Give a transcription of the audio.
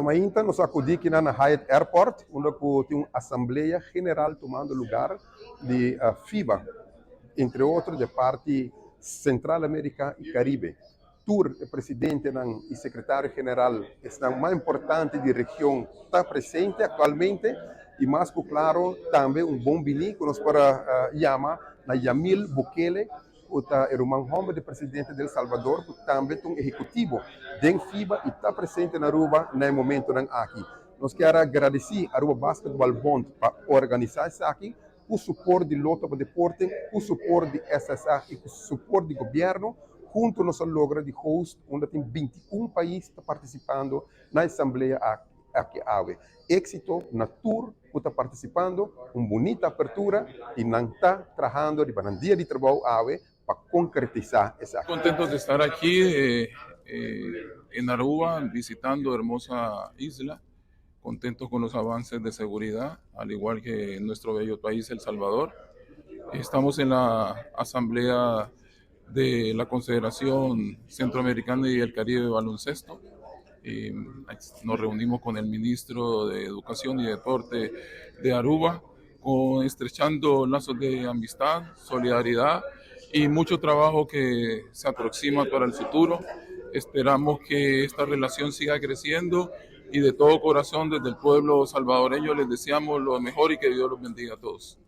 Ainda nos acudimos aqui na Hyatt Airport, onde tem uma Assembleia General tomando lugar de FIBA, entre outros, de parte Central América e Caribe. Tour, o presidente e secretário-geral, estão mais importante da região, está presente atualmente, e mais claro, também bom bini que nós para chamar na Yamil Bukele, o irmão homem do presidente de El Salvador, que também é um executivo da FIBA e está presente na Aruba no momento aqui. Nós queremos agradecer a Aruba Basketball Bond para organizar isso aqui, o suporte do Loto para Deporte, o suporte do SSA e o suporte do governo, junto nós logramos de host, onde tem 21 países participando na Assembleia aqui. Éxito na tour, que está participando, uma bonita abertura e não está trabalhando de banandia de trabalho para concretizar esa. Contentos de estar aquí en Aruba, visitando hermosa isla, contentos con los avances de seguridad, al igual que en nuestro bello país, El Salvador. Estamos en la Asamblea de la Confederación Centroamericana y el Caribe de Baloncesto. Nos reunimos con el ministro de Educación y Deporte de Aruba, estrechando lazos de amistad, solidaridad y mucho trabajo que se aproxima para el futuro. Esperamos que esta relación siga creciendo y de todo corazón desde el pueblo salvadoreño les deseamos lo mejor y que Dios los bendiga a todos.